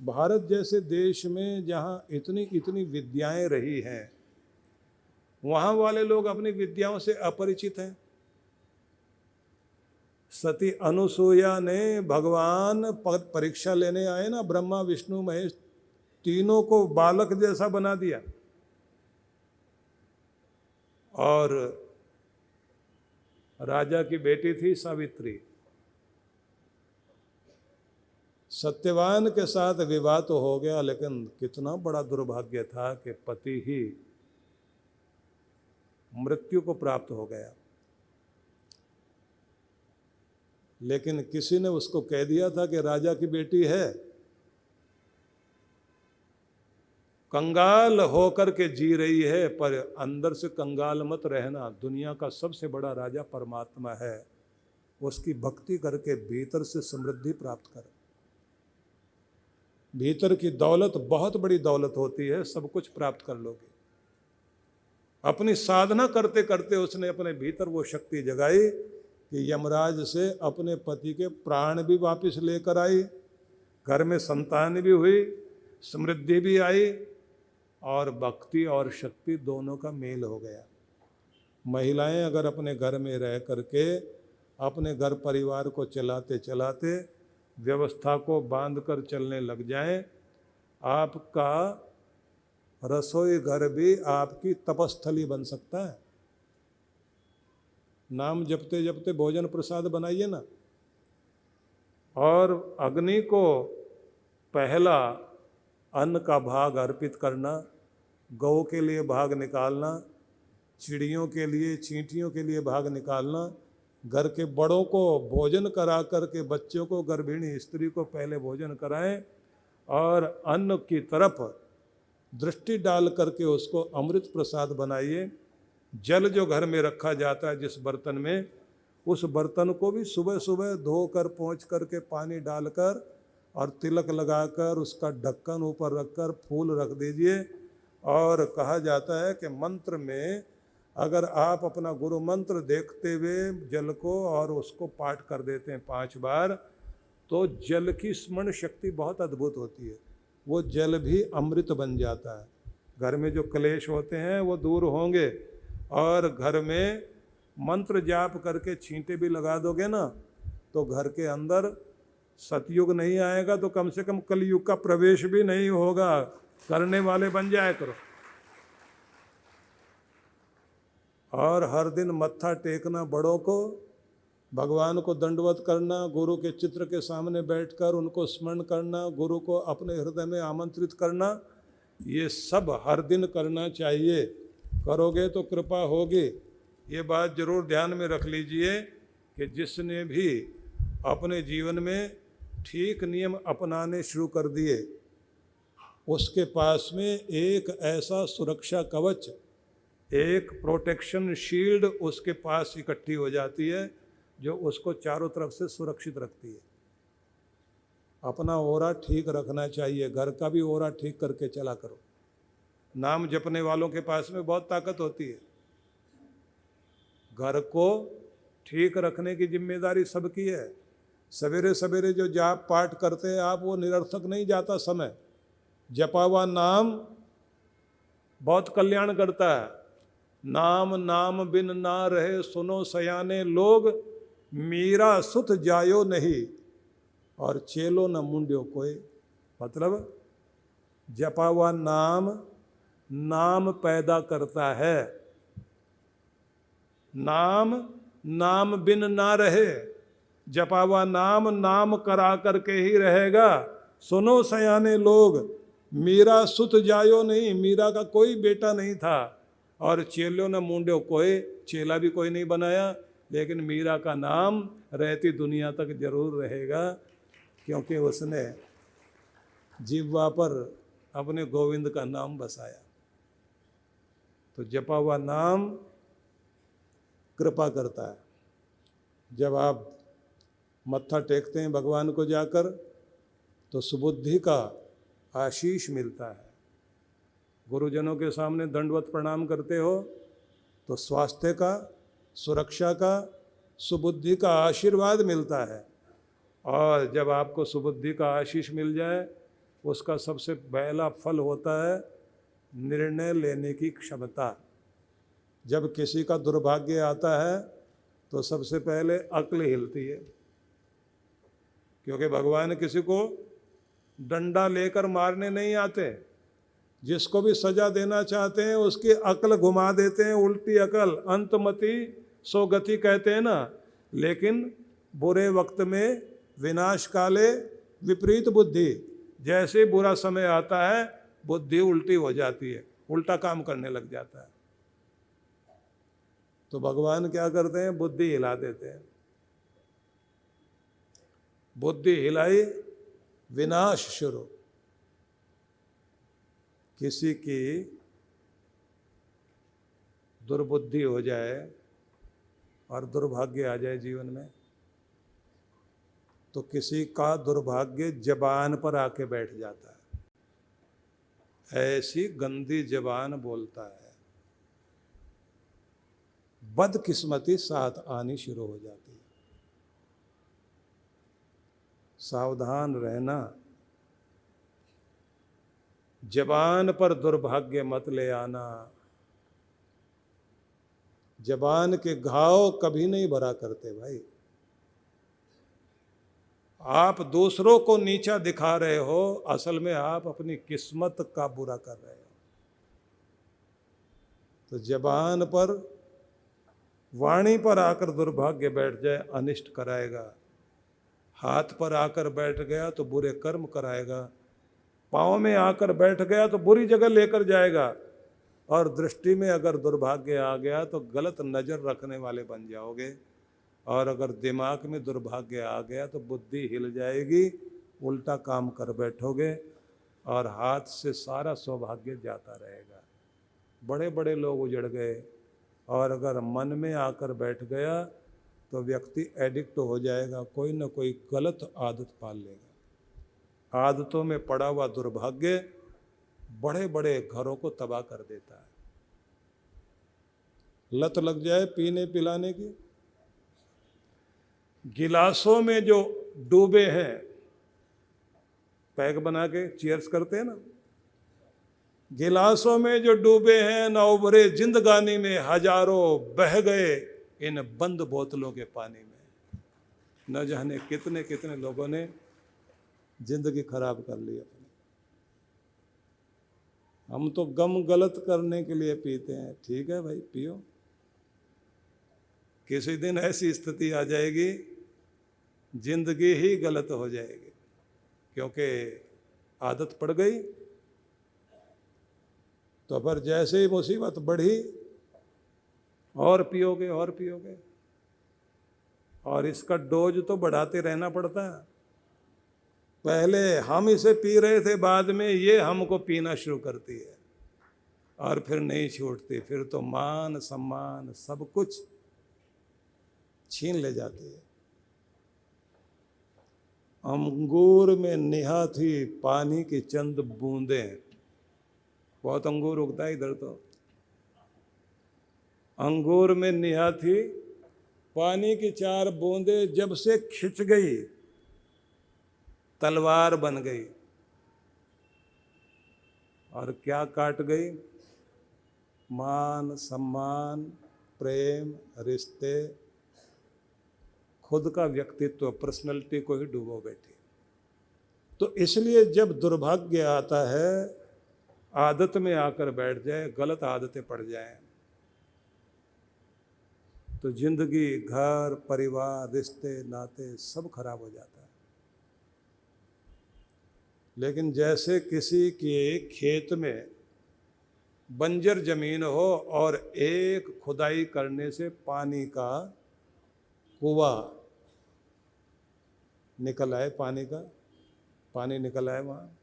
भारत जैसे देश में जहाँ इतनी इतनी विद्याएं रही हैं, वहाँ वाले लोग अपनी विद्याओं से अपरिचित हैं। सती अनुसुईया ने भगवान परीक्षा लेने आए ना, ब्रह्मा विष्णु महेश तीनों को बालक जैसा बना दिया। और राजा की बेटी थी सावित्री। सत्यवान के साथ विवाह तो हो गया, लेकिन कितना बड़ा दुर्भाग्य था कि पति ही मृत्यु को प्राप्त हो गया। लेकिन किसी ने उसको कह दिया था कि राजा की बेटी है, कंगाल होकर के जी रही है, पर अंदर से कंगाल मत रहना। दुनिया का सबसे बड़ा राजा परमात्मा है, उसकी भक्ति करके भीतर से समृद्धि प्राप्त कर। भीतर की दौलत बहुत बड़ी दौलत होती है, सब कुछ प्राप्त कर लोगे। अपनी साधना करते करते उसने अपने भीतर वो शक्ति जगाई कि यमराज से अपने पति के प्राण भी वापस लेकर आई, घर में संतान भी हुई, समृद्धि भी आई, और भक्ति और शक्ति दोनों का मेल हो गया। महिलाएं अगर अपने घर में रह करके अपने घर परिवार को चलाते चलाते व्यवस्था को बांध कर चलने लग जाएं, आपका रसोई घर भी आपकी तपस्थली बन सकता है। नाम जपते जपते भोजन प्रसाद बनाइए ना, और अग्नि को पहला अन्न का भाग अर्पित करना, गौ के लिए भाग निकालना, चिड़ियों के लिए, चींटियों के लिए भाग निकालना, घर के बड़ों को भोजन करा करके बच्चों को, गर्भिणी स्त्री को पहले भोजन कराएं, और अन्न की तरफ दृष्टि डाल करके उसको अमृत प्रसाद बनाइए। जल जो घर में रखा जाता है जिस बर्तन में, उस बर्तन को भी सुबह सुबह धोकर पोंछ करके पानी डालकर और तिलक लगाकर उसका ढक्कन ऊपर रखकर फूल रख दीजिए। और कहा जाता है कि मंत्र में अगर आप अपना गुरु मंत्र देखते हुए जल को और उसको पाठ कर देते हैं 5 बार, तो जल की स्मरण शक्ति बहुत अद्भुत होती है। वो जल भी अमृत बन जाता है। घर में जो क्लेश होते हैं वो दूर होंगे, और घर में मंत्र जाप करके छींटे भी लगा दोगे ना, तो घर के अंदर सतयुग नहीं आएगा तो कम से कम कलयुग का प्रवेश भी नहीं होगा। करने वाले बन जाया करो। और हर दिन मत्था टेकना बड़ों को, भगवान को दंडवत करना, गुरु के चित्र के सामने बैठकर उनको स्मरण करना, गुरु को अपने हृदय में आमंत्रित करना, ये सब हर दिन करना चाहिए। करोगे तो कृपा होगी। ये बात जरूर ध्यान में रख लीजिए कि जिसने भी अपने जीवन में ठीक नियम अपनाने शुरू कर दिए, उसके पास में एक ऐसा सुरक्षा कवच, एक प्रोटेक्शन शील्ड उसके पास इकट्ठी हो जाती है जो उसको चारों तरफ से सुरक्षित रखती है। अपना ओरा ठीक रखना चाहिए, घर का भी ओरा ठीक करके चला करो। नाम जपने वालों के पास में बहुत ताकत होती है। घर को ठीक रखने की जिम्मेदारी सबकी है। सवेरे सवेरे जो जाप पाठ करते हैं आप, वो निरर्थक नहीं जाता समय। जपा हुआ नाम बहुत कल्याण करता है। नाम नाम बिन ना रहे सुनो सयाने लोग, मीरा सुत जायो नहीं और चेलो न मुंड्यो कोई। मतलब जपा हुआ नाम नाम पैदा करता है। नाम नाम बिन ना रहे, जपा हुआ नाम नाम करा करके ही रहेगा। सुनो सयाने लोग, मीरा सुत जायो नहीं, मीरा का कोई बेटा नहीं था, और चेलो न मुंड्यो कोई, चेला भी कोई नहीं बनाया, लेकिन मीरा का नाम रहती दुनिया तक जरूर रहेगा, क्योंकि उसने जिह्वा पर अपने गोविंद का नाम बसाया। तो जपा हुआ नाम कृपा करता है। जब आप मत्था टेकते हैं भगवान को जाकर, तो सुबुद्धि का आशीष मिलता है। गुरुजनों के सामने दंडवत प्रणाम करते हो तो स्वास्थ्य का, सुरक्षा का, सुबुद्धि का आशीर्वाद मिलता है। और जब आपको सुबुद्धि का आशीष मिल जाए उसका सबसे पहला फल होता है निर्णय लेने की क्षमता। जब किसी का दुर्भाग्य आता है तो सबसे पहले अक्ल हिलती है, क्योंकि भगवान किसी को डंडा लेकर मारने नहीं आते। जिसको भी सजा देना चाहते हैं उसकी अक्ल घुमा देते हैं, उल्टी अक्ल, अंतमति सो गति कहते हैं ना। लेकिन बुरे वक्त में विनाश काले विपरीत बुद्धि, जैसे बुरा समय आता है बुद्धि उल्टी हो जाती है, उल्टा काम करने लग जाता है। तो भगवान क्या करते हैं, बुद्धि हिला देते हैं। बुद्धि हिलाई, विनाश शुरू। किसी की दुर्बुद्धि हो जाए और दुर्भाग्य आ जाए जीवन में, तो किसी का दुर्भाग्य जबान पर आके बैठ जाता है। ऐसी गंदी जबान बोलता है, बदकिस्मती साथ आनी शुरू हो जाती है। सावधान रहना, जबान पर दुर्भाग्य मत ले आना। जबान के घाव कभी नहीं भरा करते भाई। आप दूसरों को नीचा दिखा रहे हो, असल में आप अपनी किस्मत का बुरा कर रहे हो। तो जबान पर, वाणी पर आकर दुर्भाग्य बैठ जाए अनिष्ट कराएगा। हाथ पर आकर बैठ गया तो बुरे कर्म कराएगा। पाँव में आकर बैठ गया तो बुरी जगह लेकर जाएगा। और दृष्टि में अगर दुर्भाग्य आ गया तो गलत नज़र रखने वाले बन जाओगे। और अगर दिमाग में दुर्भाग्य आ गया तो बुद्धि हिल जाएगी, उल्टा काम कर बैठोगे और हाथ से सारा सौभाग्य जाता रहेगा। बड़े बड़े लोग उजड़ गए। और अगर मन में आकर बैठ गया तो व्यक्ति एडिक्ट हो जाएगा, कोई ना कोई गलत आदत पाल लेगा। आदतों में पड़ा हुआ दुर्भाग्य बड़े बड़े घरों को तबाह कर देता है। लत लग जाए पीने पिलाने की। गिलासों में जो डूबे हैं, पैक बना के चीयर्स करते हैं ना, गिलासों में जो डूबे हैं न उभरे जिंदगानी में, हजारों बह गए इन बंद बोतलों के पानी में। न जाने कितने कितने लोगों ने जिंदगी खराब कर ली अपनी। हम तो गम गलत करने के लिए पीते हैं, ठीक है भाई पियो। किसी दिन ऐसी स्थिति आ जाएगी जिंदगी ही गलत हो जाएगी, क्योंकि आदत पड़ गई। तो पर जैसे ही मुसीबत बढ़ी और पियोगे और पियोगे, और इसका डोज तो बढ़ाते रहना पड़ता है। पहले हम इसे पी रहे थे, बाद में ये हमको पीना शुरू करती है और फिर नहीं छूटती। फिर तो मान सम्मान सब कुछ छीन ले जाती है। अंगूर में निहा थी पानी की चंद बूंदें। बहुत अंगूर उगता है इधर तो। अंगूर में निहा थी पानी की 4 बूंदें, जब से खिंच गई तलवार बन गई। और क्या काट गई? मान सम्मान, प्रेम, रिश्ते, खुद का व्यक्तित्व, पर्सनैलिटी को ही डूबो बैठी। तो इसलिए जब दुर्भाग्य आता है, आदत में आकर बैठ जाए, गलत आदतें पड़ जाएं, तो जिंदगी, घर, परिवार, रिश्ते, नाते सब खराब हो जाता है। लेकिन जैसे किसी के खेत में बंजर जमीन हो और एक खुदाई करने से पानी का कुआं निकल आए, पानी निकल आए वहाँ,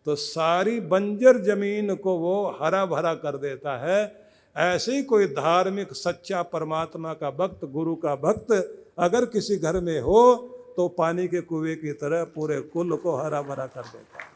तो सारी बंजर जमीन को वो हरा भरा कर देता है। ऐसे ही कोई धार्मिक सच्चा परमात्मा का भक्त, गुरु का भक्त अगर किसी घर में हो तो पानी के कुएं की तरह पूरे कुल को हरा भरा कर देता है।